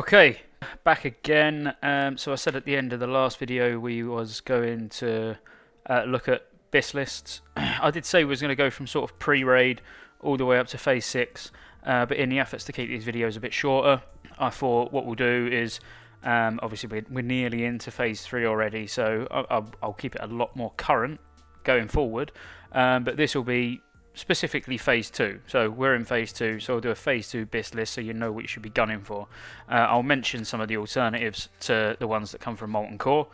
Okay, back again. So I said at the end of the last video we was going to look at BiS lists. I did say we was going to go from sort of pre-raid all the way up to phase 6, but in the efforts to keep these videos a bit shorter, I thought what we'll do is, obviously we're nearly into phase 3 already, so I'll keep it a lot more current going forward, but this will be specifically phase 2. So we're in phase 2, so I'll do a phase 2 BiS list so you know what you should be gunning for. I'll mention some of the alternatives to the ones that come from Molten Core.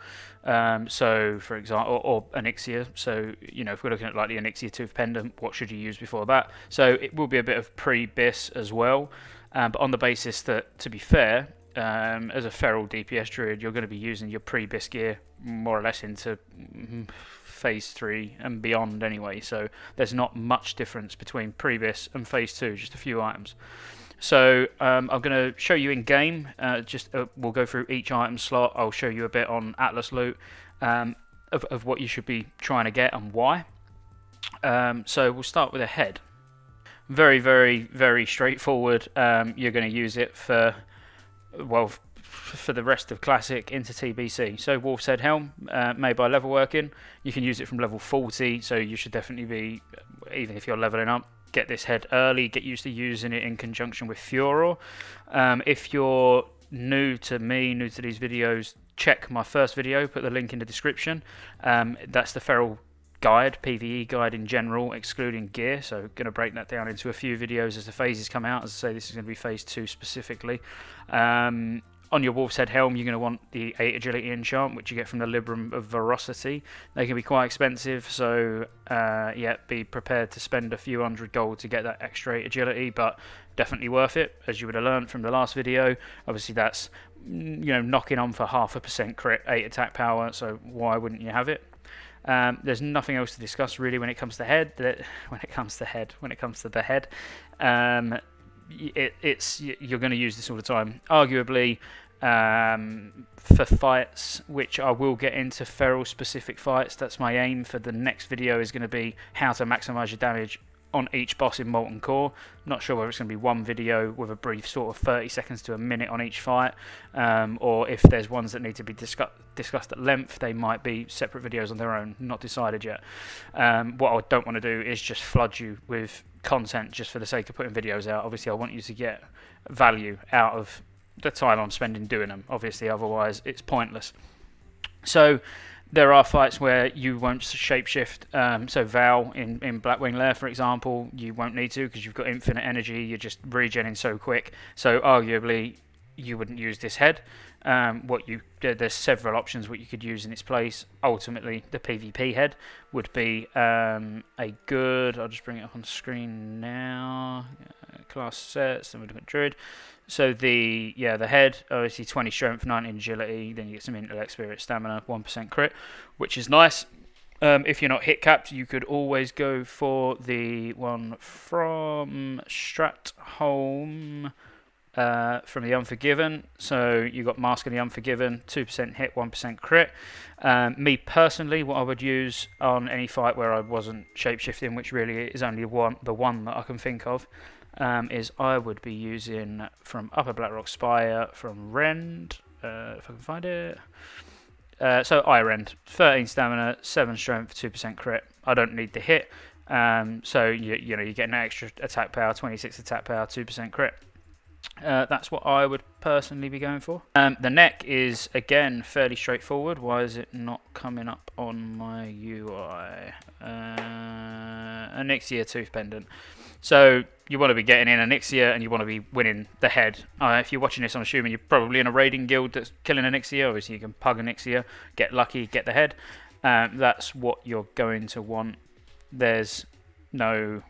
So for example, or Onyxia. So you know, if we're looking at like the Onyxia Tooth Pendant, what should you use before that? So it will be a bit of pre-BiS as well, but on the basis that, to be fair, as a feral DPS Druid, you're going to be using your pre-BiS gear more or less into phase 3 and beyond anyway, so there's not much difference between pre-BiS and phase 2, just a few items. So I'm going to show you in game, we'll go through each item slot. I'll show you a bit on Atlas loot of what you should be trying to get and why. So we'll start with a head. Very, very, very straightforward. You're going to use it for, well, for the rest of Classic into TBC. So Wolf's Head Helm, made by level working. You can use it from level 40, so you should definitely be, even if you're leveling up, get this head early, get used to using it in conjunction with Furor. If you're new to me, new to these videos, check my first video, put the link in the description. That's the feral guide, PvE guide in general, excluding gear, so going to break that down into a few videos as the phases come out. As I say, this is going to be phase 2 specifically. On your Wolf's Head Helm, you're going to want the 8 Agility enchant, which you get from the Librum of Veracity. They can be quite expensive, so yeah, be prepared to spend a few hundred gold to get that extra 8 Agility, but definitely worth it, as you would have learned from the last video. Obviously, that's, you know, knocking on for 0.5% crit, 8 attack power, so why wouldn't you have it? There's nothing else to discuss really when it comes to head. When it comes to the head, you're going to use this all the time. Arguably, for fights, which I will get into feral specific fights. That's my aim for the next video, is going to be how to maximize your damage on each boss in Molten Core. Not sure whether it's going to be one video with a brief sort of 30 seconds to a minute on each fight, or if there's ones that need to be discussed at length, they might be separate videos on their own. Not decided yet. What I don't want to do is just flood you with content just for the sake of putting videos out. Obviously, I want you to get value out of the time I'm spending doing them. Obviously, otherwise it's pointless. So there are fights where you won't shapeshift. So Val in Blackwing Lair, for example, you won't need to because you've got infinite energy. You're just regenning so quick. So arguably, you wouldn't use this head. There's several options what you could use in its place. Ultimately, the PvP head would be a good. I'll just bring it up on screen now. Class sets. Then we look at Druid. So the head, obviously 20 strength, 19 agility, then you get some intellect, spirit, stamina, 1% crit, which is nice. If you're not hit capped, you could always go for the one from Stratholme, from the Unforgiven. So you got Mask of the Unforgiven, 2% hit, 1% crit. Me personally, what I would use on any fight where I wasn't shapeshifting, which really is only the one that I can think of, is I would be using from Upper Blackrock Spire, from Rend, if I can find it. So Rend, 13 stamina, 7 strength, 2% crit. I don't need the hit, so you know, you get an extra attack power, 26 attack power, 2% crit. That's what I would personally be going for. The neck is, again, fairly straightforward. Why is it not coming up on my UI? Onyxia Tooth Pendant. So you want to be getting in Onyxia and you want to be winning the head. If you're watching this, I'm assuming you're probably in a raiding guild that's killing Onyxia. Obviously, you can pug Onyxia, get lucky, get the head. That's what you're going to want. There's no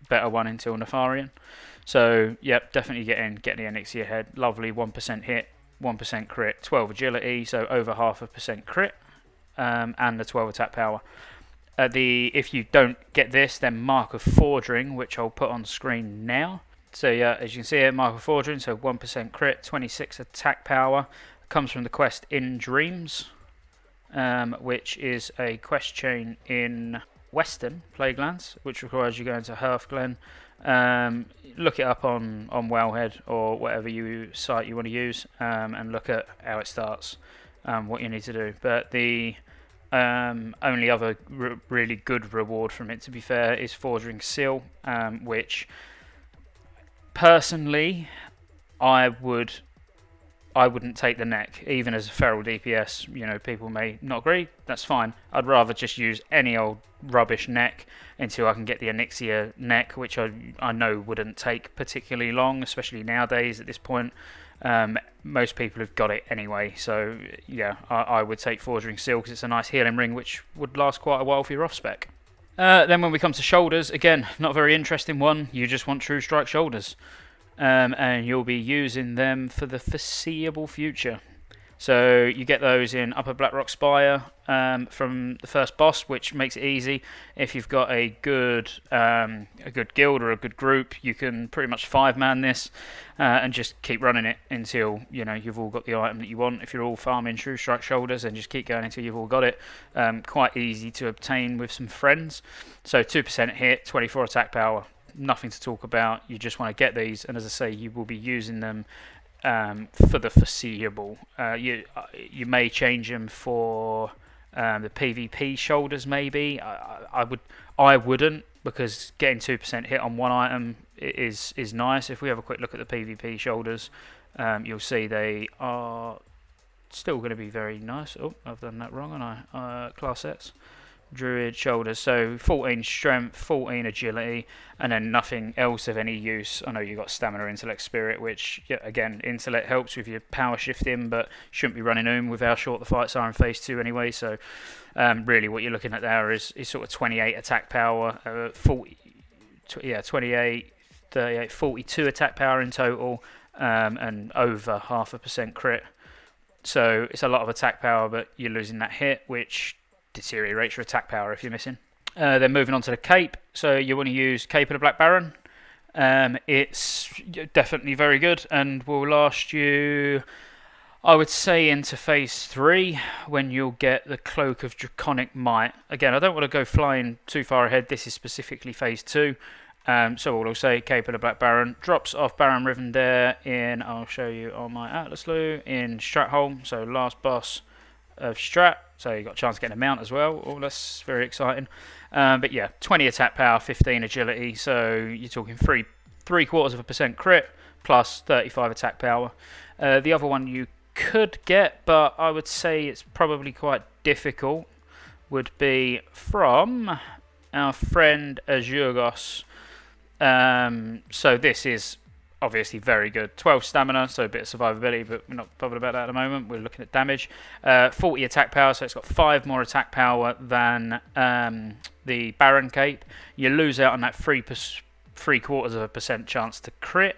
better one until Nefarian. So, yep, definitely get the Onyxia head. Lovely, 1% hit, 1% crit, 12 agility, so over 0.5% crit, and the 12 attack power. If you don't get this, then Mark of Fordring, which I'll put on screen now. So yeah, as you can see here, Mark of Fordring, so 1% crit, 26 attack power, comes from the quest In Dreams, which is a quest chain in Western Plaguelands, which requires you go into Hearthglen, Look it up on Wellhead or whatever site you want to use, and look at how it starts, what you need to do. But the only other really good reward from it, to be fair, is Forging Seal, which personally I wouldn't take the neck, even as a feral DPS. You know, people may not agree, that's fine. I'd rather just use any old rubbish neck until I can get the Onyxia neck, which I know wouldn't take particularly long, especially nowadays at this point. Most people have got it anyway, so yeah, I would take Forging Seal because it's a nice healing ring which would last quite a while for your off spec. Then when we come to shoulders, again, not a very interesting one. You just want True Strike shoulders. And you'll be using them for the foreseeable future. So you get those in Upper Blackrock Spire from the first boss, which makes it easy. If you've got a good guild or a good group, you can pretty much 5-man this and just keep running it until you've all got the item that you want. If you're all farming True Strike shoulders, then just keep going until you've all got it. Quite easy to obtain with some friends. So 2% hit, 24 attack power. Nothing to talk about. You just want to get these, and as I say, you will be using them for the foreseeable. You may change them for the PvP shoulders, maybe. I wouldn't, because getting 2% hit on one item is nice. If we have a quick look at the PvP shoulders, you'll see they are still going to be very nice. Oh, I've done that wrong, and class sets. Druid shoulders, so 14 strength, 14 agility, and then nothing else of any use. I know you've got stamina, intellect, spirit, which, yeah, again, intellect helps with your power shifting, but shouldn't be running home with how short the fights are in phase 2 anyway. So really what you're looking at there is sort of 28 attack power, 28, 38, 42 attack power in total, and over 0.5% crit. So it's a lot of attack power, but you're losing that hit, which deteriorates your attack power if you're missing. Then moving on to the cape. So you want to use Cape of the Black Baron. It's definitely very good and will last you, I would say, into phase 3 when you'll get the Cloak of Draconic Might. Again, I don't want to go flying too far ahead. This is specifically phase 2. So all I'll say, Cape of the Black Baron drops off Baron Rivendare in, I'll show you on my Atlas Loo, in Stratholm. So last boss of Strat, so you got a chance of getting a mount as well. Oh, that's very exciting. But yeah, 20 attack power, 15 agility, so you're talking 3/4% crit plus 35 attack power. The other one you could get, but I would say it's probably quite difficult, would be from our friend Azurgos. So this is obviously very good. 12 stamina, so a bit of survivability, but we're not bothered about that at the moment. We're looking at damage. 40 attack power, so it's got 5 more attack power than the Baron Cape. You lose out on that 3/4% chance to crit,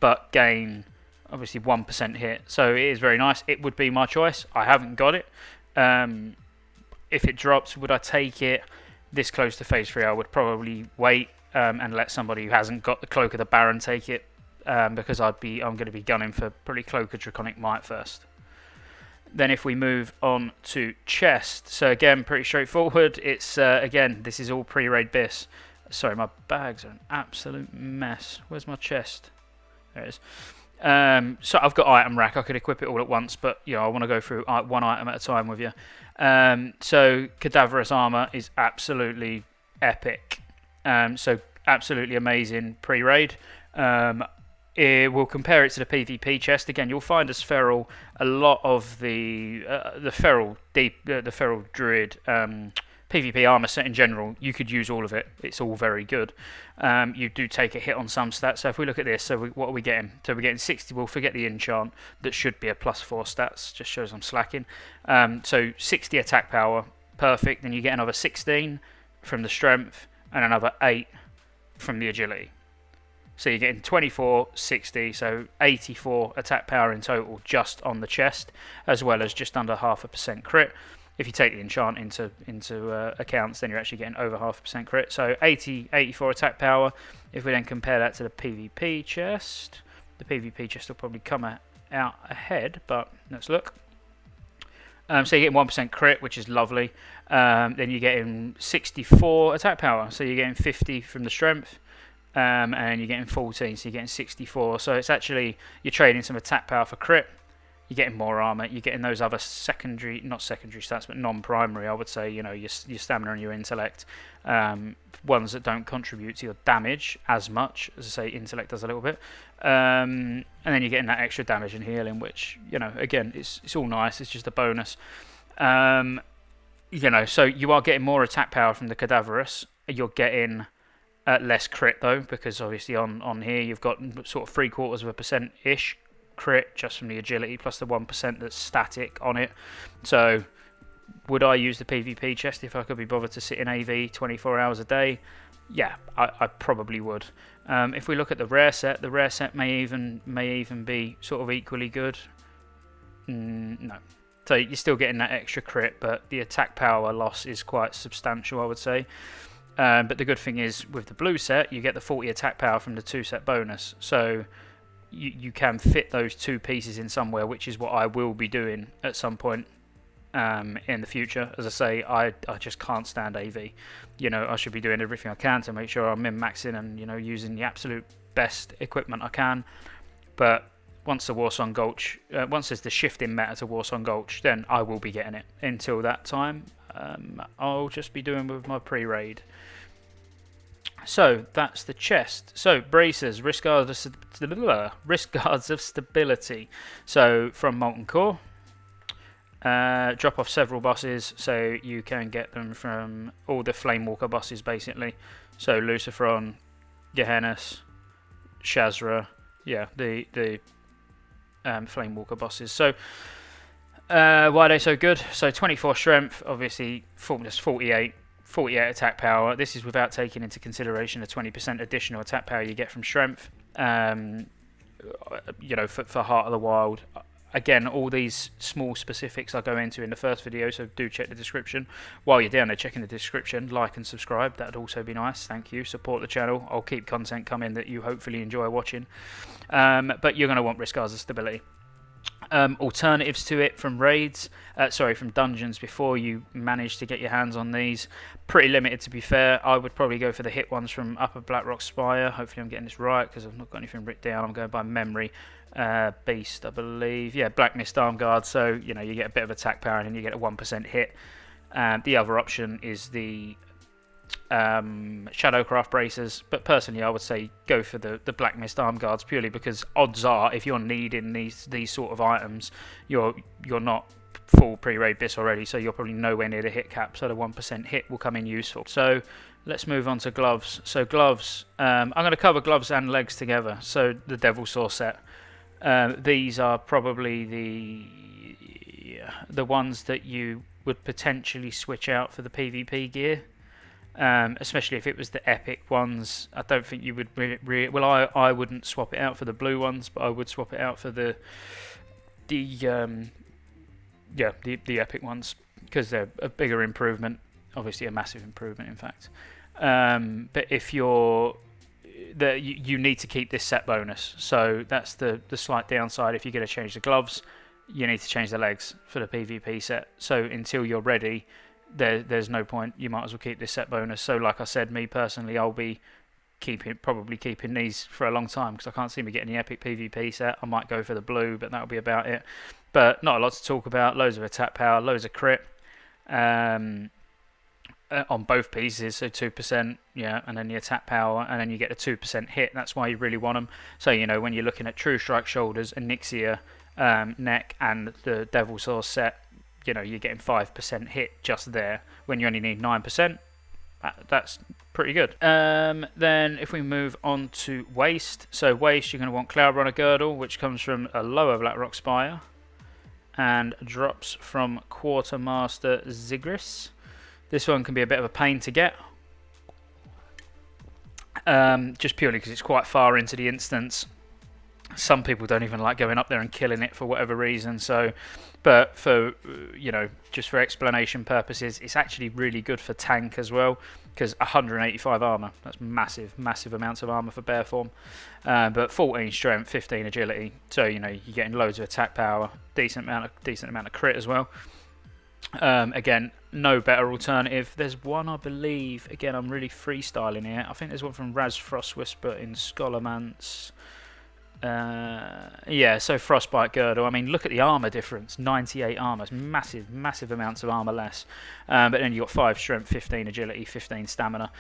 but gain obviously 1% hit. So it is very nice. It would be my choice. I haven't got it. If it drops, would I take it this close to phase 3? I would probably wait and let somebody who hasn't got the Cloak of the Baron take it. Because I'm going to be gunning for probably Cloak of Draconic Might first. Then if we move on to chest, so again, pretty straightforward. It's again, this is all pre-raid BiS. Sorry, my bags are an absolute mess. Where's my chest? There it is. So I've got item rack. I could equip it all at once, but I want to go through one item at a time with you. So Cadaverous Armor is absolutely epic. So absolutely amazing pre-raid. We'll compare it to the PvP chest. Again, you'll find as feral a lot of the feral Druid PvP armor set in general. You could use all of it. It's all very good. You do take a hit on some stats. So if we look at this, so what are we getting? So we're getting 60. We'll forget the enchant. That should be a +4 stats. Just shows I'm slacking. So 60 attack power, perfect. Then you get another 16 from the strength and another 8 from the agility. So you're getting 24, 60, so 84 attack power in total just on the chest, as well as just under 0.5% crit. If you take the enchant into accounts, then you're actually getting over 0.5% crit. So 84 attack power. If we then compare that to the PvP chest, the PvP chest will probably come out ahead, but let's look. So you're getting 1% crit, which is lovely. Then you're getting 64 attack power, so you're getting 50 from the strength. and you're getting 14, so you're getting 64. So it's actually, you're trading some attack power for crit. You're getting more armor. You're getting those other secondary, not secondary stats, but non-primary. I would say, you know, your stamina and your intellect, ones that don't contribute to your damage as much. As I say, intellect does a little bit, and then you're getting that extra damage and healing, which, you know, again, it's all nice. It's just a bonus. You know, so you are getting more attack power from the Cadaverous. You're getting less crit though, because obviously on here you've got sort of 0.75% ish crit just from the agility plus the 1% that's static on it. So would I use the PvP chest if I could be bothered to sit in AV 24 hours a day? Yeah, I probably would. If we look at the rare set may even be sort of equally good. No. So you're still getting that extra crit, but the attack power loss is quite substantial, I would say. But the good thing is, with the blue set, you get the 40 attack power from the 2-set bonus. So you can fit those two pieces in somewhere, which is what I will be doing at some point in the future. As I say, I just can't stand AV. You know, I should be doing everything I can to make sure I'm min-maxing and, you know, using the absolute best equipment I can. But once the Warsong Gulch, once there's the shift in meta to Warsong Gulch, then I will be getting it. Until that time, I'll just be doing with my pre-raid. So that's the chest. So bracers, risk guards of stability. So from Molten Core, drop off several bosses, so you can get them from all the Flamewalker bosses basically. So Lucifron, Gehennas, Shazra, yeah, the Flamewalker bosses. So why are they so good? So 24 strength, obviously, just 48 attack power. This is without taking into consideration the 20% additional attack power you get from strength. You know, for Heart of the Wild. Again, all these small specifics I go into in the first video, so do check the description. While you're down there checking the description, like and subscribe. That would also be nice. Thank you. Support the channel. I'll keep content coming that you hopefully enjoy watching. But you're going to want risk guards of stability. Alternatives to it from raids, from dungeons before you manage to get your hands on these. Pretty limited, to be fair. I would probably go for the hit ones from Upper Blackrock Spire. Hopefully I'm getting this right because I've not got anything written down. I'm going by memory. Beast, I believe. Yeah, Black Mist Arm Guard. So, you know, you get a bit of attack power and then you get a 1% hit. The other option is the Shadowcraft bracers, but personally I would say go for the Black Mist Arm Guards, purely because odds are if you're needing these sort of items, you're not full pre-raid BiS already, so you're probably nowhere near the hit cap, so the 1% hit will come in useful. So let's move on to gloves. So gloves, I'm going to cover gloves and legs together. So the Devil Saw set, these are probably the ones that you would potentially switch out for the PvP gear. Especially if it was the epic ones. I don't think you would I wouldn't swap it out for the blue ones, but I would swap it out for the epic ones, because they're a bigger improvement, obviously a massive improvement in fact. But if you need to keep this set bonus, so that's the slight downside. If you're going to change the gloves, you need to change the legs for the PvP set. So until you're ready, there's no point. You might as well keep this set bonus. So like I said, me personally, I'll be probably keeping these for a long time, because I can't see me getting the epic PvP set. I might go for the blue, but that'll be about it. But not a lot to talk about. Loads of attack power, loads of crit on both pieces, so 2%, yeah, and then the attack power, and then you get a 2% hit. That's why you really want them. So, you know, when you're looking at True Strike shoulders, Onyxia neck, and the Devil Saw set, you know, you're getting 5% hit just there when you only need 9%. That's pretty good. Then if we move on to waist, so waist, you're going to want Cloud Runner Girdle, which comes from a lower Blackrock Spire and drops from Quartermaster Zigris. This one can be a bit of a pain to get, just purely because it's quite far into the instance. Some people don't even like going up there and killing it for whatever reason. So, but for, you know, just for explanation purposes, it's actually really good for tank as well, because 185 armor, that's massive amounts of armor for bear form. But 14 strength, 15 agility, so, you know, you're getting loads of attack power, decent amount of crit as well. Again, no better alternative. There's one, I believe, again, I'm really freestyling here. I think there's one from Raz Frostwhisper in Scholarmance. Yeah, so Frostbite Girdle. I mean, look at the armor difference. 98 armor. It's massive, massive amounts of armor less. But then you've got 5 strength, 15 agility, 15 stamina,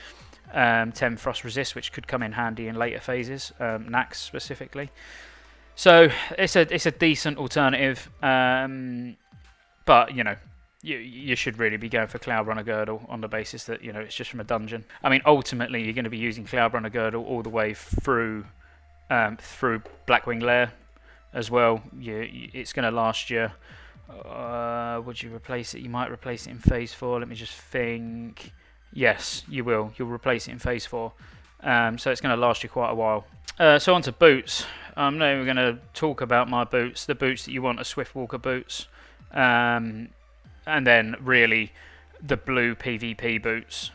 10 frost resist, which could come in handy in later phases, Nax specifically. So it's a decent alternative. But, you know, you should really be going for Cloudrunner Girdle on the basis that, you know, it's just from a dungeon. I mean, ultimately, you're going to be using Cloudrunner Girdle all the way through Blackwing Lair as well. It's going to last you. Would you replace it? You might replace it in Phase 4. Let me just think. Yes, you will. You'll replace it in Phase 4. So it's going to last you quite a while. So on to boots. I'm now going to talk about my boots. The boots that you want are Swiftwalker boots. And then really the blue PvP boots.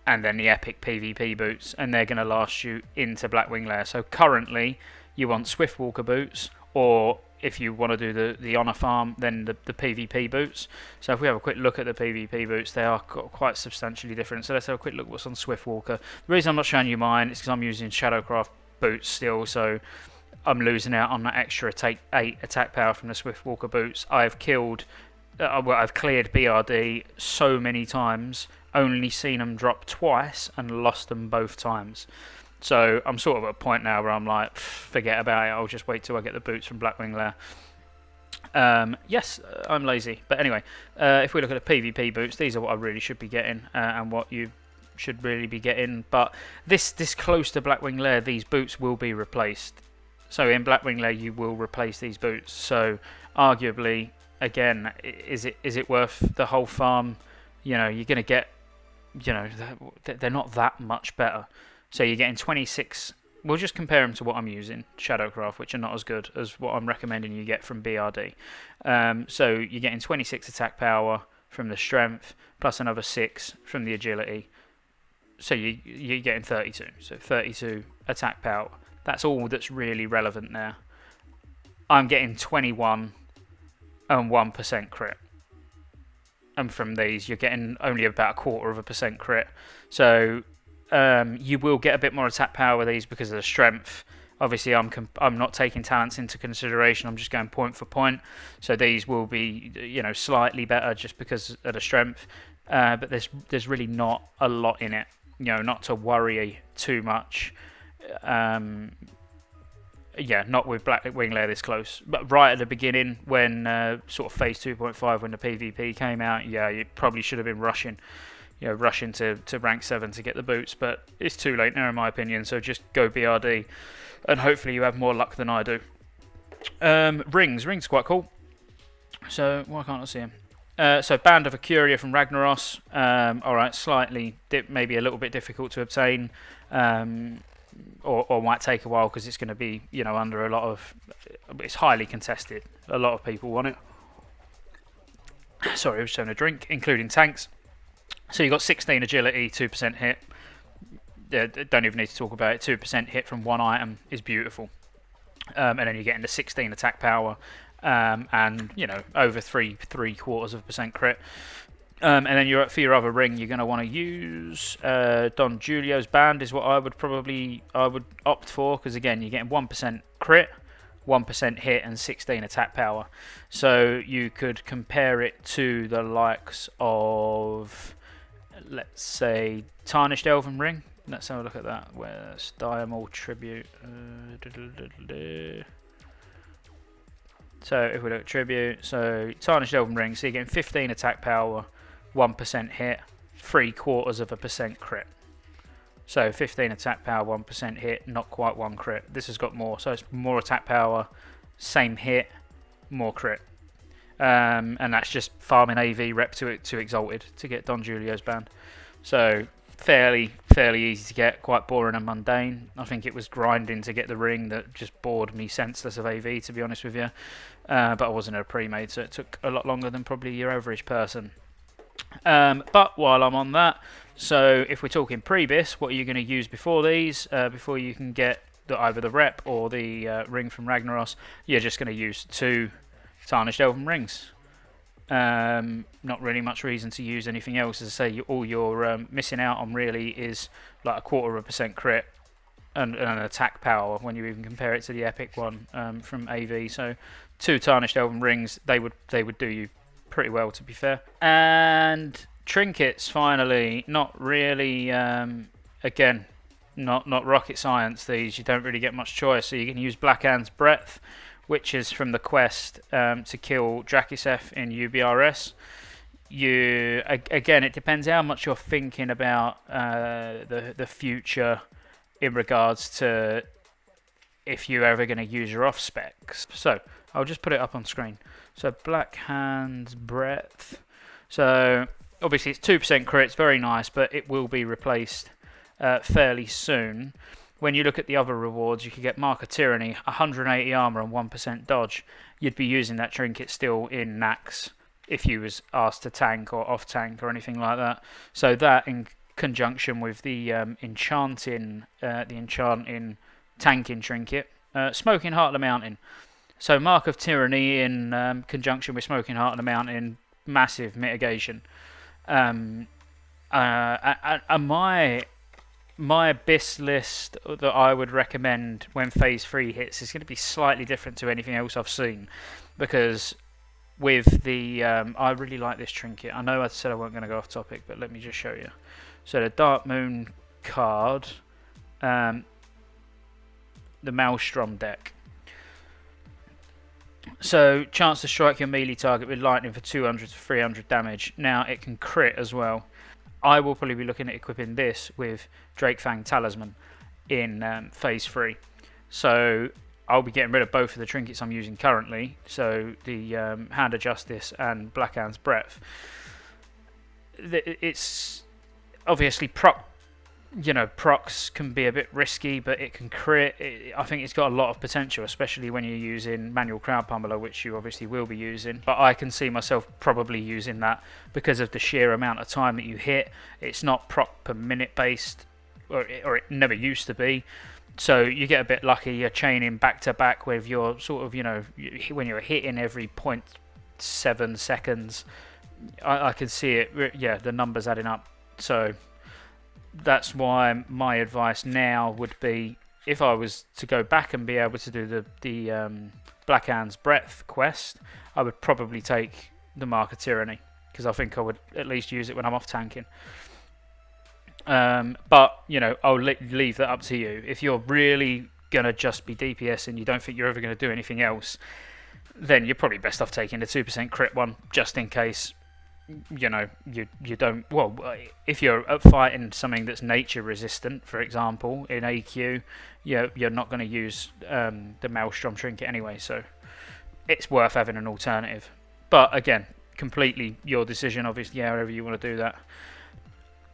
And then the epic PvP boots, and they're going to last you into Blackwing Lair. So currently, you want Swiftwalker boots, or if you want to do the Honor Farm, then the PvP boots. So if we have a quick look at the PvP boots, they are quite substantially different. So let's have a quick look at what's on Swiftwalker. The reason I'm not showing you mine is because I'm using Shadowcraft boots still, so I'm losing out on that extra 8 attack power from the Swiftwalker boots. I've cleared BRD so many times, only seen them drop twice and lost them both times. So I'm sort of at a point now where I'm like, forget about it, I'll just wait till I get the boots from Blackwing Lair. Yes, I'm lazy. But anyway, if we look at the PvP boots, these are what I really should be getting and what you should really be getting. But this close to Blackwing Lair, these boots will be replaced. So in Blackwing Lair, you will replace these boots. So arguably, again, is it worth the whole farm? You know, you're going to get, you know, they're not that much better. So you're getting 26. We'll just compare them to what I'm using, Shadowcraft, which are not as good as what I'm recommending you get from BRD. So you're getting 26 attack power from the strength, plus another 6 from the agility. So you're getting 32. So 32 attack power. That's all that's really relevant there. I'm getting 21 and 1% crit. And from these, you're getting only about 1/4% crit. So you will get a bit more attack power with these because of the strength. Obviously, I'm not taking talents into consideration. I'm just going point for point. So these will be, you know, slightly better just because of the strength. But there's really not a lot in it. You know, not to worry too much. Yeah, not with Blackwing Lair this close. But right at the beginning, when sort of Phase 2.5, when the PvP came out, yeah, you probably should have been rushing to rank 7 to get the boots. But it's too late now, in my opinion. So just go BRD, and hopefully you have more luck than I do. Rings quite cool. So why can't I see him? So Band of Acuria from Ragnaros. Alright, slightly, maybe a little bit difficult to obtain. Or might take a while because it's going to be, you know, under a lot of... It's highly contested. A lot of people want it. Sorry, I was just having a drink, including tanks. So you've got 16 agility, 2% hit. Don't even need to talk about it. 2% hit from one item is beautiful. And then you're getting the 16 attack power. And, you know, over 3/4% crit. And then for your other ring, you're going to want to use Don Julio's Band is what I would opt for, because again, you're getting 1% crit, 1% hit, and 16 attack power. So you could compare it to the likes of, let's say, Tarnished Elven Ring. Let's have a look at that. Where's Diamond Tribute? So if we look at Tribute, so Tarnished Elven Ring, so you're getting 15 attack power, 1% hit, 0.75% crit. So 15 attack power, 1% hit, not quite 1 crit. This has got more, so it's more attack power, same hit, more crit. And that's just farming AV rep to Exalted to get Don Julio's Band. So fairly easy to get, quite boring and mundane. I think it was grinding to get the ring that just bored me senseless of AV, to be honest with you. But I wasn't a pre-made, so it took a lot longer than probably your average person. But while I'm on that, so if we're talking pre-BiS, what are you going to use before these? Before you can get either the rep or the ring from Ragnaros, you're just going to use 2 Tarnished Elven Rings. Not really much reason to use anything else. As I say, all you're missing out on really is like 1/4% crit and an attack power when you even compare it to the epic one from AV. So 2 tarnished elven rings, they would do you pretty well, to be fair. And trinkets, finally, not really. Again, not rocket science. These, you don't really get much choice. So you can use Blackhand's Breath, which is from the quest to kill Drakiseth in UBRS. Again, it depends how much you're thinking about the future in regards to if you're ever going to use your off specs. So I'll just put it up on screen. So Blackhand's Breath. So obviously it's 2% crit, it's very nice, but it will be replaced fairly soon. When you look at the other rewards, you could get Mark of Tyranny, 180 armor and 1% dodge. You'd be using that trinket still in Nax if you was asked to tank or off tank or anything like that. So that, in conjunction with the enchanting tanking trinket, Smoking Heart of the Mountain. So Mark of Tyranny in conjunction with Smoking Heart of the Mountain, massive mitigation. My BiS list that I would recommend when Phase 3 hits is going to be slightly different to anything else I've seen, because with the I really like this trinket. I know I said I wasn't going to go off topic, but let me just show you. So the Dark Moon card, the Maelstrom Deck. So chance to strike your melee target with lightning for 200 to 300 damage. Now it can crit as well. I will probably be looking at equipping this with Drakefang Talisman in Phase 3. So I'll be getting rid of both of the trinkets I'm using currently. So the Hand of Justice and Blackhand's Breath. It's obviously procs can be a bit risky, but it can crit. I think it's got a lot of potential, especially when you're using Manual Crowd Pummeler, which you obviously will be using. But I can see myself probably using that because of the sheer amount of time that you hit. It's not proc per minute based, or it never used to be. So you get a bit lucky. You're chaining back to back with your sort of, when you're hitting every 0.7 seconds. I can see it. Yeah, the numbers adding up. So that's why my advice now would be, if I was to go back and be able to do the Blackhand's Breath quest, I would probably take the Mark of Tyranny, because I think I would at least use it when I'm off tanking. But I'll leave that up to you. If you're really gonna just be DPS and you don't think you're ever gonna do anything else, then you're probably best off taking the 2% crit one, just in case. You don't. Well, if you're fighting something that's nature resistant, for example, in AQ, you're not going to use the Maelstrom trinket anyway, so it's worth having an alternative. But again, completely your decision, obviously, however you want to do that.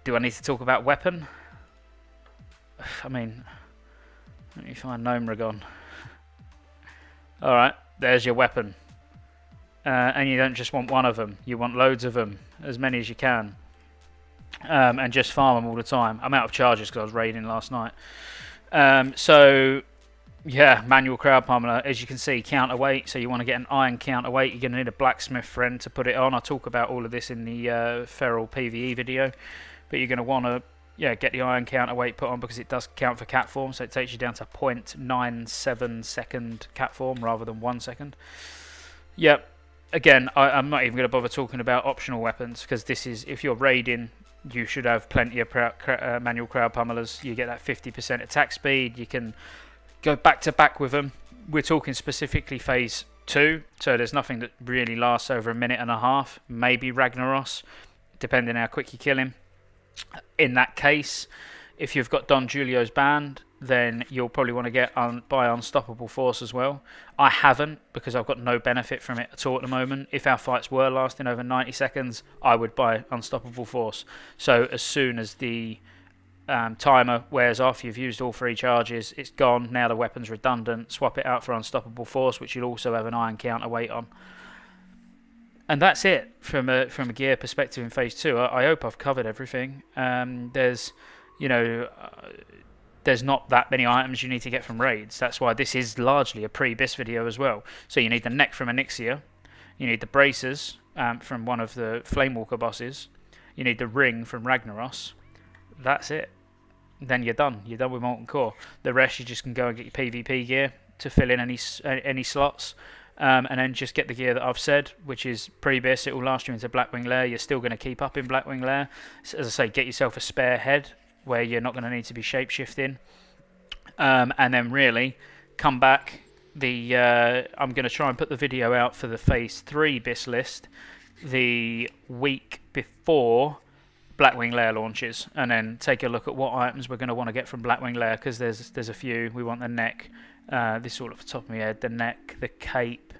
Do I need to talk about weapon? I mean, let me find Gnomragon. Alright, there's your weapon. And you don't just want one of them, you want loads of them, as many as you can, and just farm them all the time. I'm out of charges because I was raiding last night. So yeah, Manual Crowd Pummeler, as you can see, counterweight. So you want to get an iron counterweight, you're going to need a blacksmith friend to put it on. I'll talk about all of this in the feral PvE video, but you're going to want to get the iron counterweight put on, because it does count for cat form, so it takes you down to 0.97 second cat form rather than 1 second. Yep. Again, I'm not even going to bother talking about optional weapons, because this is, if you're raiding, you should have plenty of Manual Crowd Pummelers. You get that 50% attack speed. You can go back to back with them. We're talking specifically Phase 2, so there's nothing that really lasts over a minute and a half. Maybe Ragnaros, depending how quick you kill him. In that case, if you've got Don Julio's band, then you'll probably want to buy Unstoppable Force as well. I haven't, because I've got no benefit from it at all at the moment. If our fights were lasting over 90 seconds, I would buy Unstoppable Force. So as soon as the timer wears off, you've used all 3 charges, it's gone, now the weapon's redundant, swap it out for Unstoppable Force, which you'll also have an iron counterweight on. And that's it from a gear perspective in Phase 2. I hope I've covered everything. There's not that many items you need to get from raids. That's why this is largely a pre-BiS video as well. So you need the neck from Onyxia, you need the bracers, from one of the Flamewalker bosses. You need the ring from Ragnaros. That's it. Then you're done. You're done with Molten Core. The rest you just can go and get your PvP gear to fill in any slots. And then just get the gear that I've said, which is pre-BiS. It will last you into Blackwing Lair. You're still going to keep up in Blackwing Lair. So, as I say, get yourself a spare head where you're not going to need to be shapeshifting. And then really come back. I'm going to try and put the video out for the Phase 3 BiS list the week before Blackwing Lair launches, and then take a look at what items we're going to want to get from Blackwing Lair, because there's a few. We want the neck. This is all off the top of my head. The neck, the cape.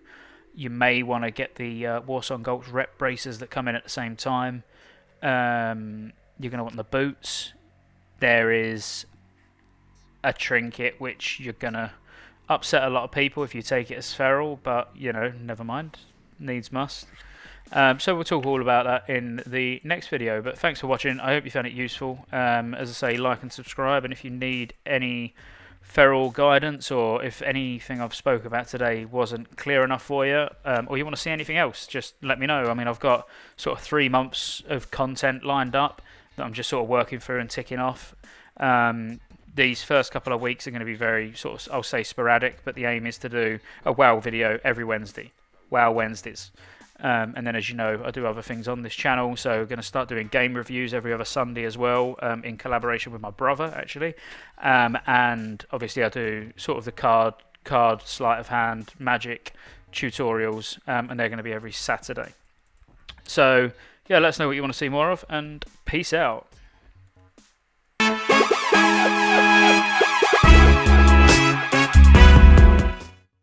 You may want to get the Warsong Gulch rep bracers that come in at the same time. You're going to want the boots. There is a trinket which you're going to upset a lot of people if you take it as feral, but you know, never mind. Needs must. So we'll talk all about that in the next video, but thanks for watching. I hope you found it useful. As I say, like and subscribe, and if you need any feral guidance, or if anything I've spoke about today wasn't clear enough for you, or you want to see anything else, just let me know. I mean, I've got sort of 3 months of content lined up that I'm just sort of working through and ticking off. These first couple of weeks are going to be very sort of, I'll say, sporadic, but the aim is to do a WoW video every Wednesday. WoW Wednesdays. And then, as you know, I do other things on this channel, so we're going to start doing game reviews every other Sunday as well, in collaboration with my brother, actually. And obviously I do sort of the card, sleight of hand, magic tutorials, and they're going to be every Saturday. So, yeah, let us know what you want to see more of, and peace out.